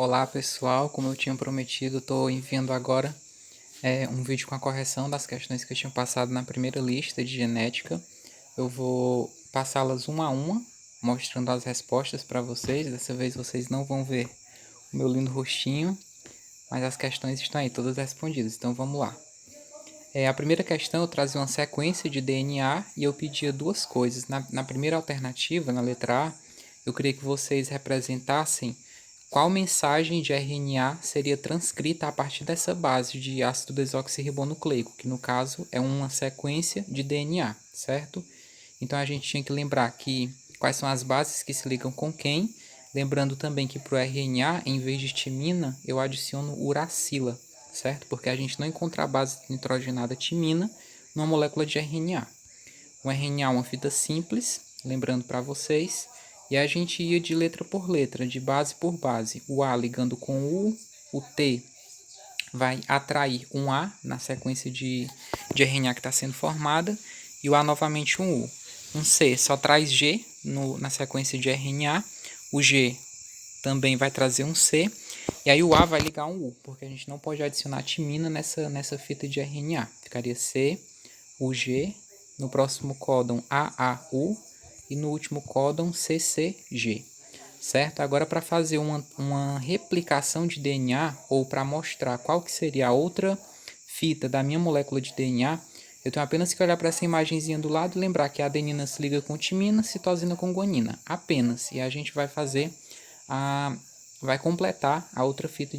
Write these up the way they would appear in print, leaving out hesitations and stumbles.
Olá pessoal, como eu tinha prometido, estou enviando agora um vídeo com a correção das questões que eu tinha passado na primeira lista de genética. Eu vou passá-las uma a uma, mostrando as respostas para vocês. Dessa vez vocês não vão ver o meu lindo rostinho, mas as questões estão aí, todas respondidas, então vamos lá. A primeira questão eu trazia uma sequência de DNA e eu pedia duas coisas. Na primeira alternativa, na letra A, eu queria que vocês representassem qual mensagem de RNA seria transcrita a partir dessa base de ácido desoxirribonucleico, que no caso é uma sequência de DNA, certo? Então a gente tinha que lembrar que quais são as bases que se ligam com quem, lembrando também que para o RNA, em vez de timina, eu adiciono uracila, certo? Porque a gente não encontra a base nitrogenada timina numa molécula de RNA. O RNA é uma fita simples, lembrando para vocês, e a gente ia de letra por letra, de base por base. O A ligando com o T vai atrair um A na sequência de RNA que está sendo formada, e o A novamente um U. Um C só traz G na sequência de RNA, o G também vai trazer um C, e aí o A vai ligar um U, porque a gente não pode adicionar timina nessa fita de RNA. Ficaria C, o G, no próximo códon AAU e no último códon CCG. Certo? Agora, para fazer uma replicação de DNA, ou para mostrar qual que seria a outra fita da minha molécula de DNA, eu tenho apenas que olhar para essa imagenzinha do lado e lembrar que a adenina se liga com timina, citosina com guanina. Apenas. E a gente vai fazer vai completar a outra fita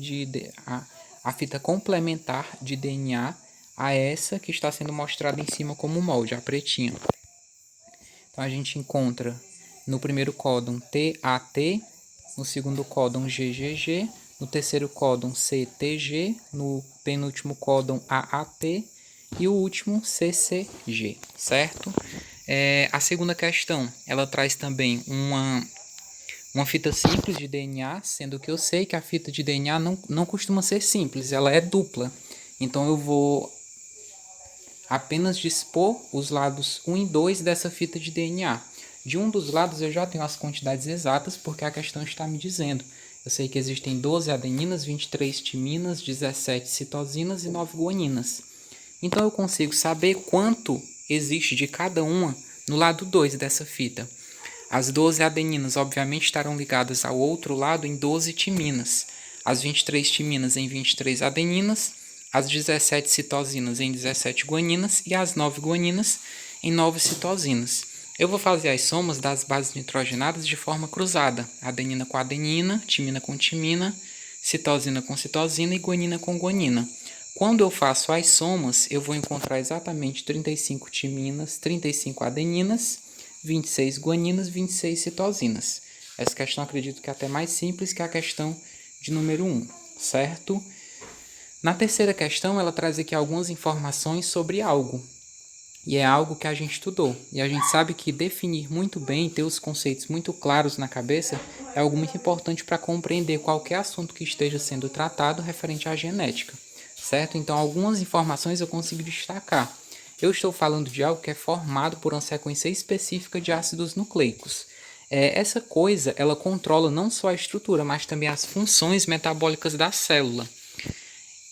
a fita complementar de DNA a essa que está sendo mostrada em cima como molde, a pretinha. Então a gente encontra no primeiro códon TAT, no segundo códon GGG, no terceiro códon CTG, no penúltimo códon AAT e o último CCG, certo? A segunda questão, ela traz também uma fita simples de DNA, sendo que eu sei que a fita de DNA não costuma ser simples, ela é dupla. Então eu vou apenas dispor os lados 1 e 2 dessa fita de DNA. De um dos lados eu já tenho as quantidades exatas, porque a questão está me dizendo. Eu sei que existem 12 adeninas, 23 timinas, 17 citosinas e 9 guaninas. Então eu consigo saber quanto existe de cada uma no lado 2 dessa fita. As 12 adeninas obviamente estarão ligadas ao outro lado em 12 timinas. As 23 timinas em 23 adeninas, as 17 citosinas em 17 guaninas e as 9 guaninas em 9 citosinas. Eu vou fazer as somas das bases nitrogenadas de forma cruzada, adenina com adenina, timina com timina, citosina com citosina e guanina com guanina. Quando eu faço as somas, eu vou encontrar exatamente 35 timinas, 35 adeninas, 26 guaninas, 26 citosinas. Essa questão acredito que é até mais simples que a questão de número 1, certo? Na terceira questão, ela traz aqui algumas informações sobre algo. E é algo que a gente estudou. E a gente sabe que definir muito bem, ter os conceitos muito claros na cabeça, é algo muito importante para compreender qualquer assunto que esteja sendo tratado referente à genética. Certo? Então, algumas informações eu consigo destacar. Eu estou falando de algo que é formado por uma sequência específica de ácidos nucleicos. Essa coisa, ela controla não só a estrutura, mas também as funções metabólicas da célula.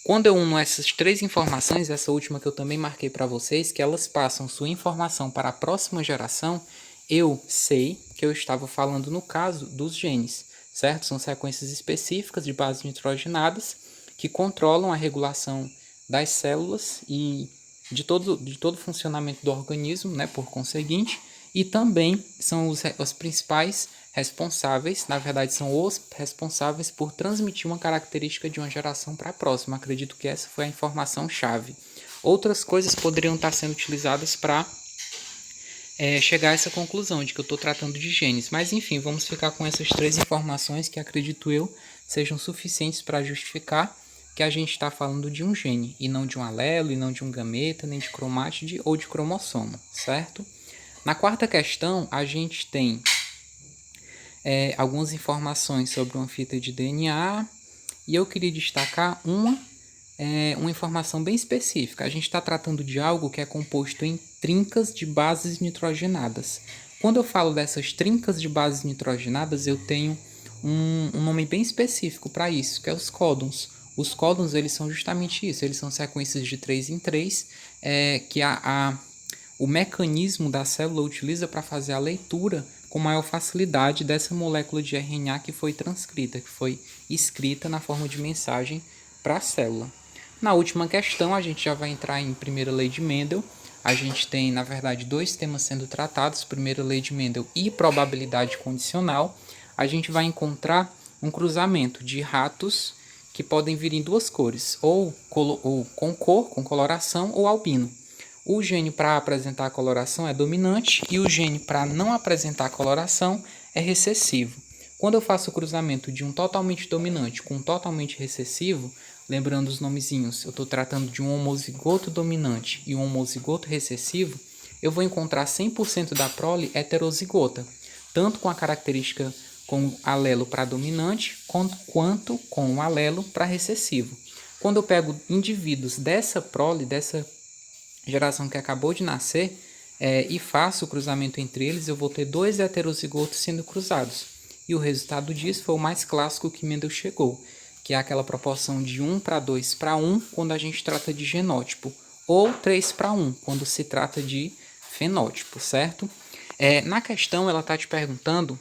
Quando eu uno essas três informações, essa última que eu também marquei para vocês, que elas passam sua informação para a próxima geração, eu sei que eu estava falando no caso dos genes, certo? São sequências específicas de bases nitrogenadas que controlam a regulação das células e de todo o funcionamento do organismo, né, por conseguinte, e também são os principais responsáveis, na verdade são os responsáveis por transmitir uma característica de uma geração para a próxima. Acredito que essa foi a informação-chave. Outras coisas poderiam estar sendo utilizadas para chegar a essa conclusão de que eu estou tratando de genes. Mas enfim, vamos ficar com essas três informações que acredito eu sejam suficientes para justificar que a gente está falando de um gene, e não de um alelo, e não de um gameta, nem de cromátide ou de cromossomo, certo? Na quarta questão, a gente tem algumas informações sobre uma fita de DNA, e eu queria destacar uma informação bem específica. A gente está tratando de algo que é composto em trincas de bases nitrogenadas. Quando eu falo dessas trincas de bases nitrogenadas, eu tenho um nome bem específico para isso, que é os códons. Os códons, eles são justamente isso, eles são sequências de 3 em 3, que o mecanismo da célula utiliza para fazer a leitura com maior facilidade dessa molécula de RNA que foi transcrita, que foi escrita na forma de mensagem para a célula. Na última questão, a gente já vai entrar em primeira lei de Mendel. A gente tem, na verdade, dois temas sendo tratados, primeira lei de Mendel e probabilidade condicional. A gente vai encontrar um cruzamento de ratos que podem vir em duas cores, ou com cor, com coloração, ou albino. O gene para apresentar a coloração é dominante e o gene para não apresentar a coloração é recessivo. Quando eu faço o cruzamento de um totalmente dominante com um totalmente recessivo, lembrando os nomezinhos, eu estou tratando de um homozigoto dominante e um homozigoto recessivo, eu vou encontrar 100% da prole heterozigota, tanto com a característica com o alelo para dominante, quanto com o alelo para recessivo. Quando eu pego indivíduos dessa prole, dessa geração que acabou de nascer, e faço o cruzamento entre eles, eu vou ter dois heterozigotos sendo cruzados. E o resultado disso foi o mais clássico que Mendel chegou, que é aquela proporção de 1 para 2 para 1 quando a gente trata de genótipo, ou 3 para 1 quando se trata de fenótipo, certo? Na questão, ela está te perguntando,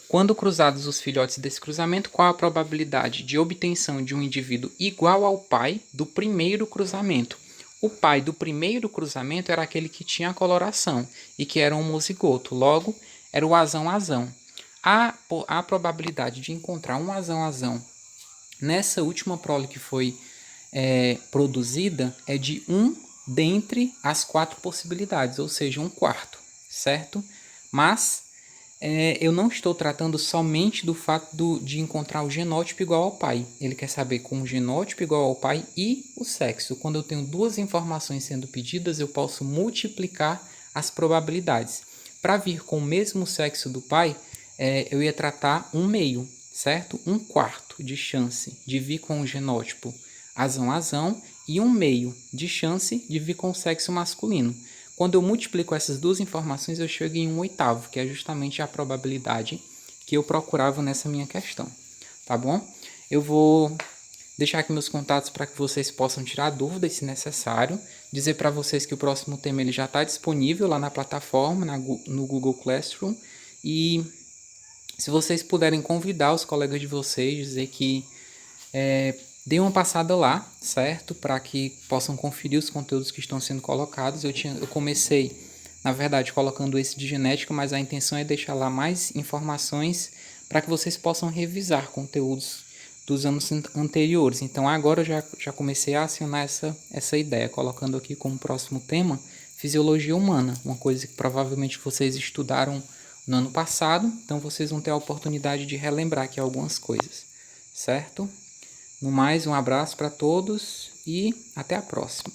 quando cruzados os filhotes desse cruzamento, qual a probabilidade de obtenção de um indivíduo igual ao pai do primeiro cruzamento? O pai do primeiro cruzamento era aquele que tinha a coloração e que era um homozigoto, logo era o azão-azão. A probabilidade de encontrar um azão-azão nessa última prole que foi produzida é de 1 dentre as 4 possibilidades, ou seja, 1/4, certo? Mas eu não estou tratando somente do fato de encontrar o genótipo igual ao pai. Ele quer saber com o genótipo igual ao pai e o sexo. Quando eu tenho duas informações sendo pedidas, eu posso multiplicar as probabilidades. Para vir com o mesmo sexo do pai, eu ia tratar 1/2, certo? 1/4 de chance de vir com o genótipo azão-azão e 1/2 de chance de vir com o sexo masculino. Quando eu multiplico essas duas informações, eu chego em 1/8, que é justamente a probabilidade que eu procurava nessa minha questão, tá bom? Eu vou deixar aqui meus contatos para que vocês possam tirar dúvidas, se necessário. Dizer para vocês que o próximo tema ele já está disponível lá na plataforma, no Google Classroom. E se vocês puderem convidar os colegas de vocês, dizer que dê uma passada lá, certo? Para que possam conferir os conteúdos que estão sendo colocados. Eu comecei, na verdade, colocando esse de genética, mas a intenção é deixar lá mais informações para que vocês possam revisar conteúdos dos anos anteriores. Então agora eu já comecei a acionar essa ideia, colocando aqui como próximo tema fisiologia humana, uma coisa que provavelmente vocês estudaram no ano passado, então vocês vão ter a oportunidade de relembrar aqui algumas coisas, certo? No mais, um abraço para todos e até a próxima.